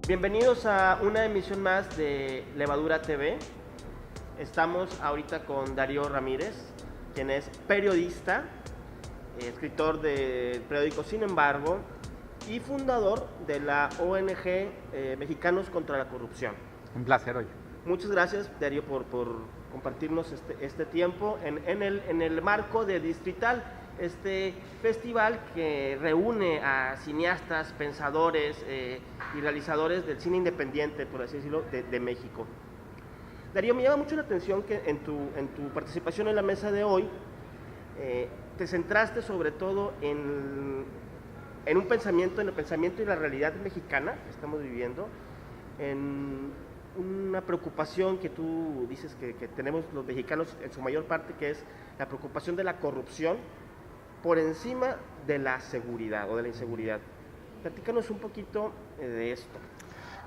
Bienvenidos a una emisión más de Levadura TV. Estamos ahorita con Darío Ramírez, quien es periodista, escritor del periódico Sin Embargo y fundador de la ONG Mexicanos contra la Corrupción. Un placer hoy. Muchas gracias, Darío, por compartirnos este tiempo en el marco de Distrital, este festival que reúne a cineastas, pensadores y realizadores del cine independiente, por así decirlo, de México. Darío, me llama mucho la atención que en tu participación en la mesa de hoy te centraste sobre todo en el pensamiento y la realidad mexicana que estamos viviendo, en una preocupación que tú dices que tenemos los mexicanos en su mayor parte, que es la preocupación de la corrupción por encima de la seguridad o de la inseguridad. Platícanos un poquito de esto.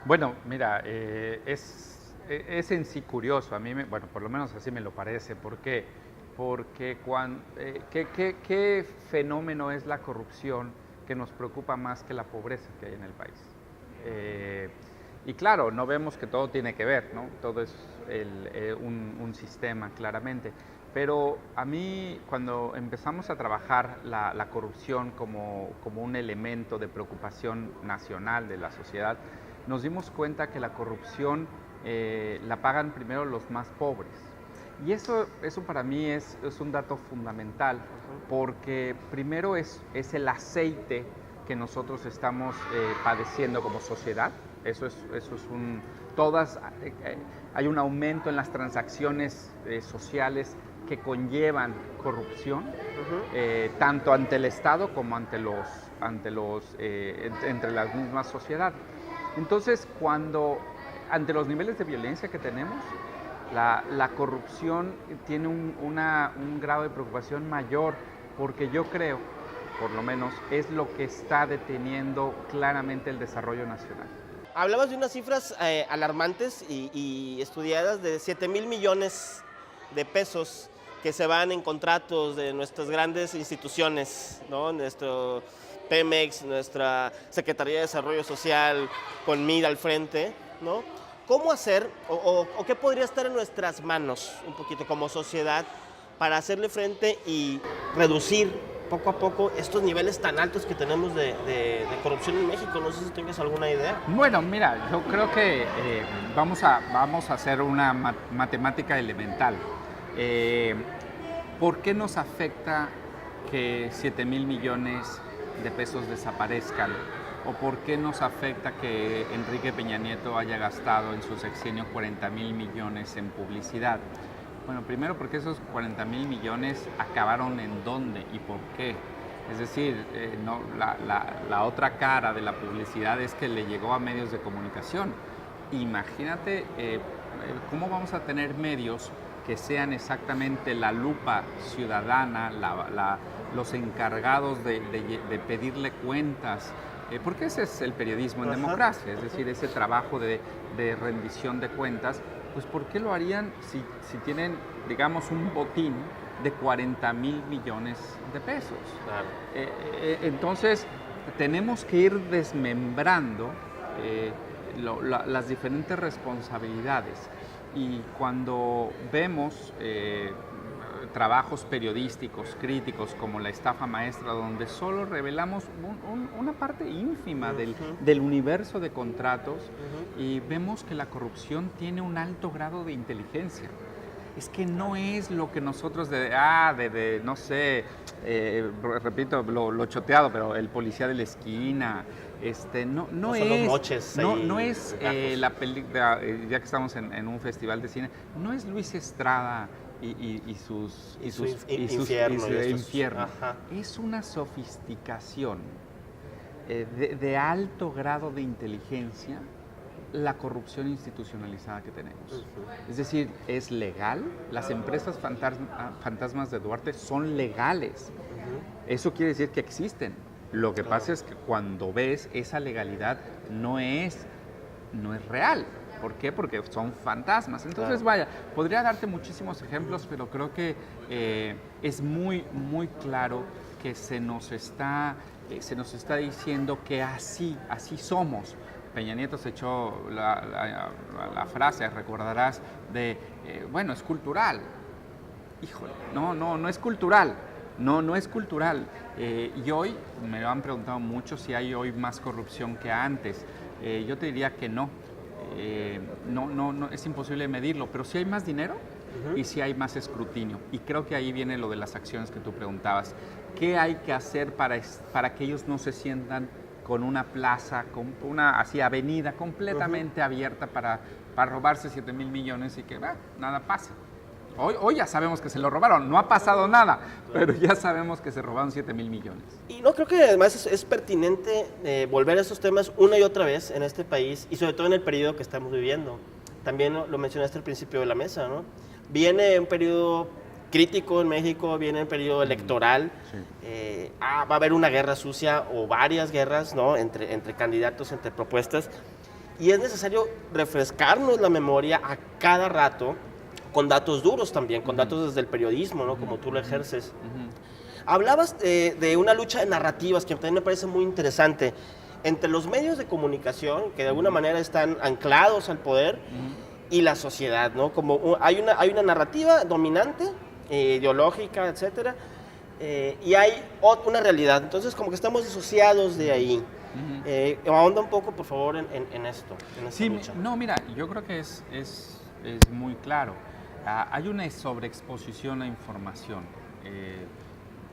Bueno, mira, es en sí curioso, a mí, bueno, por lo menos así me lo parece. ¿Por qué? Porque ¿qué fenómeno es la corrupción que nos preocupa más que la pobreza que hay en el país? Y claro, no vemos que todo tiene que ver, ¿no? Todo es un sistema, claramente. Pero a mí, cuando empezamos a trabajar la corrupción como un elemento de preocupación nacional de la sociedad, nos dimos cuenta que la corrupción la pagan primero los más pobres. Y eso para mí es un dato fundamental, porque primero es el aceite que nosotros estamos padeciendo como sociedad. Hay un aumento en las transacciones sociales que conllevan corrupción, tanto ante el Estado como entre las mismas sociedades. Entonces, ante los niveles de violencia que tenemos, la corrupción tiene un grado de preocupación mayor, porque yo creo, por lo menos, es lo que está deteniendo claramente el desarrollo nacional. Hablabas de unas cifras alarmantes y estudiadas de 7,000 millones de pesos que se van en contratos de nuestras grandes instituciones, ¿no? Nuestro Pemex, nuestra Secretaría de Desarrollo Social, con MIR al frente, ¿no? ¿Cómo hacer o qué podría estar en nuestras manos un poquito como sociedad para hacerle frente y reducir poco a poco estos niveles tan altos que tenemos de corrupción en México? No sé si tengas alguna idea. Bueno, mira, yo creo que vamos a hacer una matemática elemental. ¿Por qué nos afecta que 7,000 millones de pesos desaparezcan? ¿O por qué nos afecta que Enrique Peña Nieto haya gastado en su sexenio 40,000 millones en publicidad? Bueno, primero porque esos 40,000 millones acabaron en dónde y por qué. Es decir, la otra cara de la publicidad es que le llegó a medios de comunicación. Imagínate cómo vamos a tener medios que sean exactamente la lupa ciudadana, los encargados de pedirle cuentas, porque ese es el periodismo en democracia, es decir, ese trabajo de rendición de cuentas. Pues ¿por qué lo harían si tienen, digamos, un botín de 40,000 millones de pesos? Claro. Entonces, tenemos que ir desmembrando las diferentes responsabilidades. Y cuando vemos trabajos periodísticos, críticos, como La estafa maestra, donde solo revelamos una parte ínfima del universo de contratos, y vemos que la corrupción tiene un alto grado de inteligencia. Es que no es lo que nosotros no sé, repito lo choteado, pero el policía de la esquina, no es los moches no es la película, ya que estamos en un festival de cine, no es Luis Estrada y su infierno. Es una sofisticación de alto grado de inteligencia la corrupción institucionalizada que tenemos. Es decir, es legal, las empresas fantasmas de Duarte son legales. Eso quiere decir que existen. Lo que pasa es que cuando ves esa legalidad no es real. ¿Por qué? Porque son fantasmas. Entonces, vaya, podría darte muchísimos ejemplos, pero creo que es muy, muy claro que se nos está diciendo que así somos. Peña Nieto se echó la frase, recordarás, de, bueno, es cultural. Híjole, no es cultural. No es cultural. Y hoy me lo han preguntado mucho si hay hoy más corrupción que antes. Yo te diría que no. No, es imposible medirlo, pero sí hay más dinero y sí hay más escrutinio. Y creo que ahí viene lo de las acciones que tú preguntabas. ¿Qué hay que hacer para que ellos no se sientan con una plaza, con una así avenida completamente abierta para robarse 7,000 millones y que nada pasa? Hoy ya sabemos que se lo robaron, no ha pasado nada, pero ya sabemos que se robaron 7,000 millones. Y no, creo que además es pertinente volver a estos temas una y otra vez en este país y sobre todo en el periodo que estamos viviendo. También lo mencionaste al principio de la mesa, ¿no? Viene un periodo crítico en México, viene un periodo electoral, va a haber una guerra sucia o varias guerras, ¿no? entre candidatos, entre propuestas, y es necesario refrescarnos la memoria a cada rato, con datos duros también, con datos desde el periodismo, ¿no? Como tú lo ejerces. Hablabas de una lucha de narrativas que también me parece muy interesante entre los medios de comunicación, que de alguna manera están anclados al poder, y la sociedad, ¿no? Como hay una narrativa dominante, ideológica, etcétera, y hay una realidad. Entonces, como que estamos disociados de ahí. Ahonda un poco, por favor, en esto, en esta lucha. No, mira, yo creo que es muy claro. Hay una sobreexposición a información.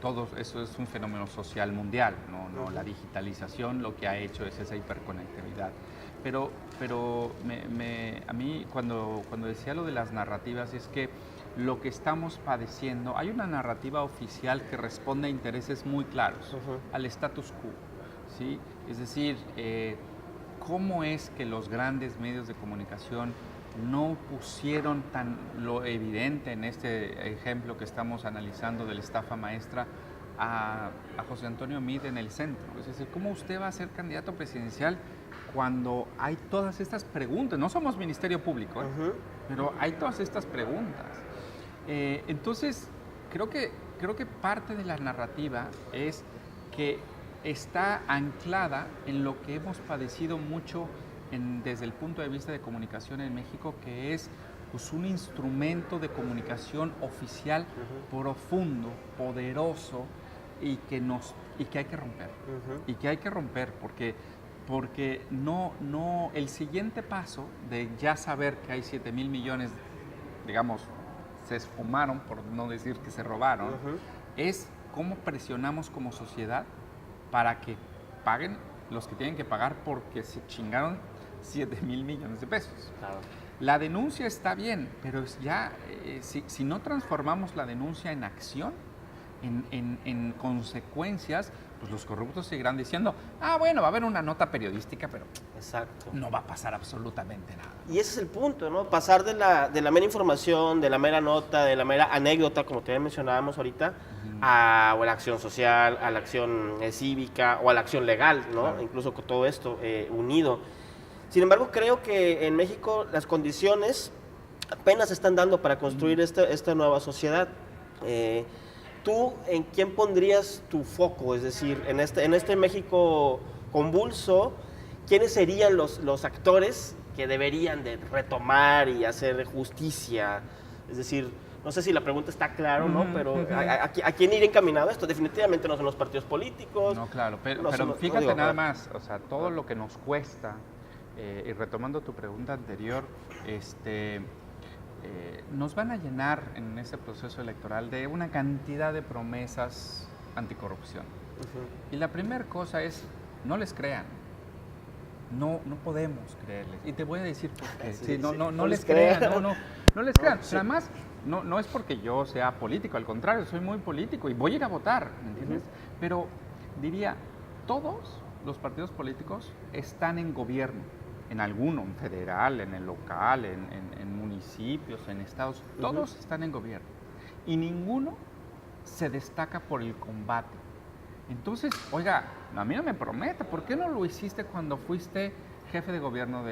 Todo eso es un fenómeno social mundial, ¿no? La digitalización lo que ha hecho es esa hiperconectividad. Pero a mí cuando decía lo de las narrativas es que lo que estamos padeciendo, hay una narrativa oficial que responde a intereses muy claros, al status quo, ¿sí? Es decir, ¿cómo es que los grandes medios de comunicación no pusieron tan lo evidente en este ejemplo que estamos analizando de la estafa maestra a José Antonio Meade en el centro? Es decir, ¿cómo usted va a ser candidato presidencial cuando hay todas estas preguntas? No somos Ministerio Público, pero hay todas estas preguntas. Entonces, creo que parte de la narrativa es que está anclada en lo que hemos padecido mucho desde el punto de vista de comunicación en México, que es pues, un instrumento de comunicación oficial profundo, poderoso y que hay que romper. Y que hay que romper porque no el siguiente paso de ya saber que hay 7,000 millones, digamos, se esfumaron, por no decir que se robaron, es cómo presionamos como sociedad para que paguen los que tienen que pagar porque se chingaron 7,000 millones de pesos. Claro. La denuncia está bien, pero ya si no transformamos la denuncia en acción, en consecuencias, pues los corruptos seguirán diciendo, bueno, va a haber una nota periodística, pero exacto, no va a pasar absolutamente nada. Y ese es el punto, ¿no? Pasar de la mera información, de la mera nota, de la mera anécdota, como te mencionábamos ahorita, a la acción social, a la acción cívica o a la acción legal, ¿no? Claro. Incluso con todo esto unido. Sin embargo, creo que en México las condiciones apenas se están dando para construir esta nueva sociedad. ¿Tú en quién pondrías tu foco? Es decir, en este México convulso, ¿quiénes serían los actores que deberían de retomar y hacer justicia? Es decir, no sé si la pregunta está clara o no, pero ¿a quién ir encaminado esto? Definitivamente no son los partidos políticos. No, claro, pero fíjate nada más, o sea, todo lo que nos cuesta, y retomando tu pregunta anterior, nos van a llenar en ese proceso electoral de una cantidad de promesas anticorrupción. Y la primera cosa es, no les crean. No podemos creerles. Y te voy a decir por qué. Sí, no les crean. No les crean. Sí. Además, no es porque yo sea político, al contrario, soy muy político y voy a ir a votar, ¿me entiendes? Pero diría, todos los partidos políticos están en gobierno. En alguno, en federal, en el local, en municipios, en estados, todos están en gobierno. Y ninguno se destaca por el combate. Entonces, oiga, a mí no me prometa, ¿por qué no lo hiciste cuando fuiste jefe de gobierno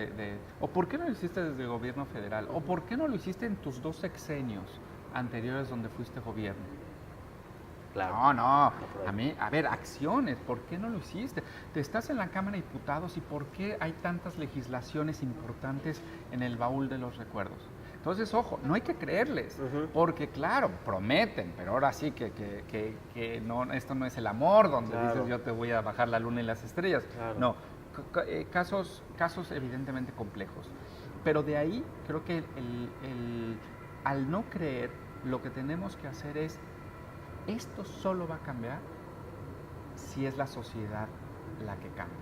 o por qué no lo hiciste desde el gobierno federal? ¿O por qué no lo hiciste en tus 2 sexenios anteriores donde fuiste gobierno? claro. No. A ver, acciones. ¿Por qué no lo hiciste? Te estás en la Cámara de Diputados y ¿por qué hay tantas legislaciones importantes en el baúl de los recuerdos? Entonces, ojo, no hay que creerles, porque claro, prometen, pero ahora sí que no, esto no es el amor donde dices yo te voy a bajar la luna y las estrellas. Claro. No, casos evidentemente complejos. Pero de ahí creo que al no creer, lo que tenemos que hacer es, esto solo va a cambiar si es la sociedad la que cambie.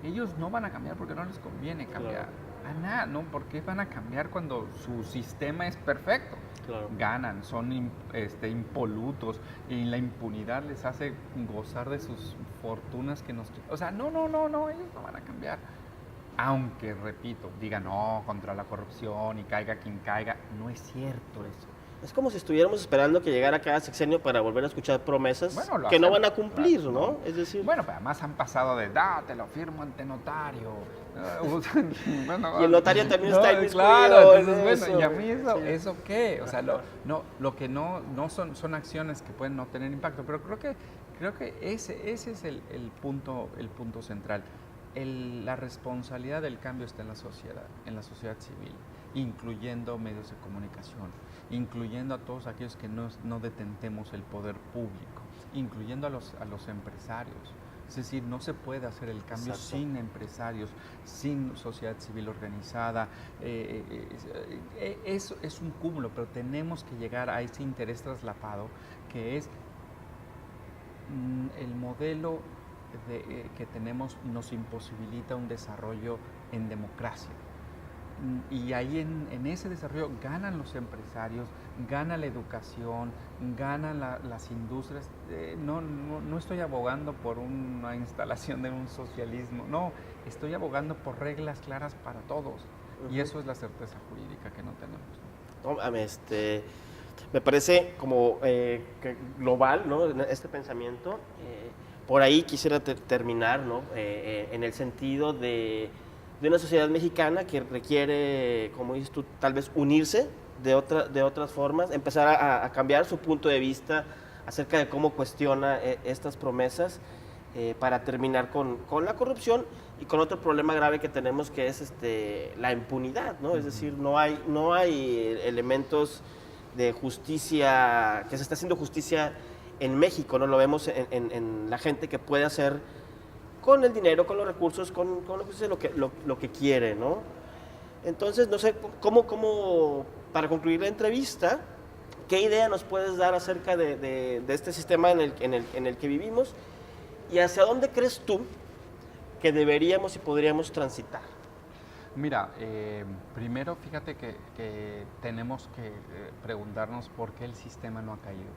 Ellos no van a cambiar porque no les conviene cambiar. Claro. A nada, ¿no? ¿Por qué van a cambiar cuando su sistema es perfecto? Claro. Ganan, son impolutos y la impunidad les hace gozar de sus fortunas que nos... O sea, no, ellos no van a cambiar. Aunque, repito, digan no, contra la corrupción y caiga quien caiga, no es cierto eso. Es como si estuviéramos esperando que llegara cada sexenio para volver a escuchar promesas que no van a cumplir, claro, ¿no? Es decir... Bueno, pero además han pasado de, te lo firmo ante notario. Bueno, y el notario también está inmiscuido. Claro, entonces, bueno, ¿y a mí eso qué? O sea, lo que no son acciones que pueden no tener impacto, pero creo que ese es el punto central. La responsabilidad del cambio está en la sociedad civil, incluyendo medios de comunicación, incluyendo a todos aquellos que no detentemos el poder público, incluyendo a los empresarios. Es decir, no se puede hacer el cambio sin empresarios, sin sociedad civil organizada. Eso es un cúmulo, pero tenemos que llegar a ese interés traslapado que es el modelo que tenemos nos imposibilita un desarrollo en democracia. Y ahí en ese desarrollo ganan los empresarios, gana la educación, ganan las industrias. No estoy abogando por una instalación de un socialismo, no, estoy abogando por reglas claras para todos. Y eso es la certeza jurídica que no tenemos. Me parece como global, ¿no? Este pensamiento. Por ahí quisiera terminar, ¿no? En el sentido de una sociedad mexicana que requiere, como dices tú, tal vez unirse de otras formas, empezar a cambiar su punto de vista acerca de cómo cuestiona estas promesas para terminar con la corrupción y con otro problema grave que tenemos, que es la impunidad, ¿no? Es decir, no hay elementos de justicia, que se está haciendo justicia en México, ¿no? Lo vemos en la gente que puede hacer con el dinero, con los recursos, con lo que quiere, ¿no? Entonces, no sé, ¿cómo para concluir la entrevista, qué idea nos puedes dar acerca de este sistema en el que vivimos y hacia dónde crees tú que deberíamos y podríamos transitar? Mira, primero fíjate que tenemos que preguntarnos por qué el sistema no ha caído,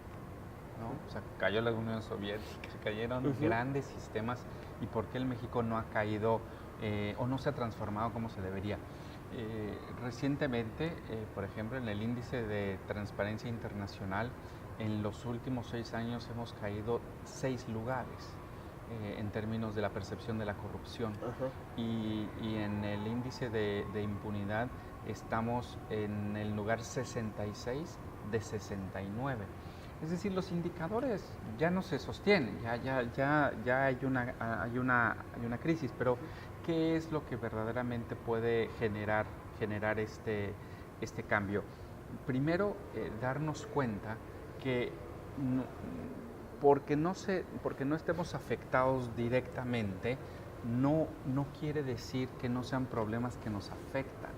¿no? O sea, cayó la Unión Soviética, cayeron grandes sistemas, y por qué el México no ha caído o no se ha transformado como se debería. Recientemente, por ejemplo, en el índice de transparencia internacional, en los últimos 6 años hemos caído 6 lugares en términos de la percepción de la corrupción. Y en el índice de impunidad estamos en el lugar 66 de 69. Es decir, los indicadores ya no se sostienen, ya hay una crisis, pero ¿qué es lo que verdaderamente puede generar este cambio? Primero, darnos cuenta que porque no estemos afectados directamente, no quiere decir que no sean problemas que nos afectan.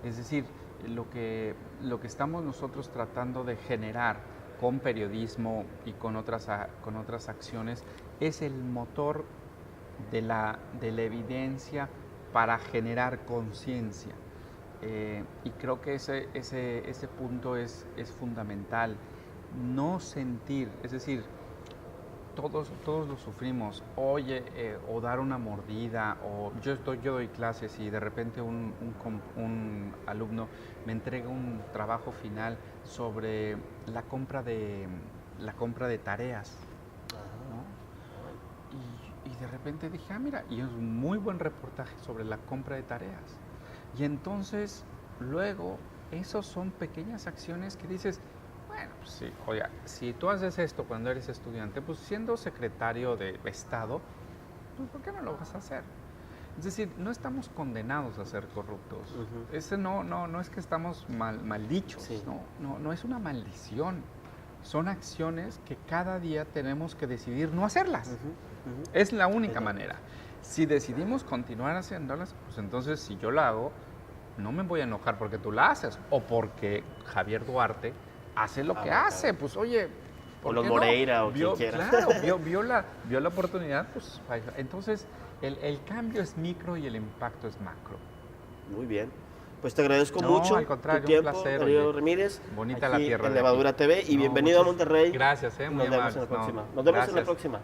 Es decir, lo que estamos nosotros tratando de generar con periodismo y con otras acciones es el motor de la evidencia para generar conciencia. Y creo que ese punto es fundamental. No sentir, es decir, todos lo sufrimos. Oye, o dar una mordida, o yo doy clases y de repente un alumno me entrega un trabajo final sobre la compra de tareas, ¿no? Y de repente dije, mira, y es un muy buen reportaje sobre la compra de tareas. Y entonces, luego, esos son pequeñas acciones que dices, bueno, pues sí, oiga, si tú haces esto cuando eres estudiante, pues siendo secretario de Estado, pues ¿por qué no lo vas a hacer? Es decir, no estamos condenados a ser corruptos. Ese no es que estamos maldichos, no es una maldición. Son acciones que cada día tenemos que decidir no hacerlas. Es la única manera. Si decidimos continuar haciéndolas, pues entonces si yo la hago, no me voy a enojar porque tú la haces o porque Javier Duarte hace lo que hace. Pues oye, o los Moreira no? o quien quiera. Claro, vio la oportunidad, pues entonces el cambio es micro y el impacto es macro. Muy bien. Pues te agradezco mucho al contrario, tu tiempo, un placer, Darío Ramírez. Bonita aquí la tierra en Levadura TV y bienvenido a Monterrey. Gracias, muy Nos vemos en la próxima. Nos vemos en la próxima.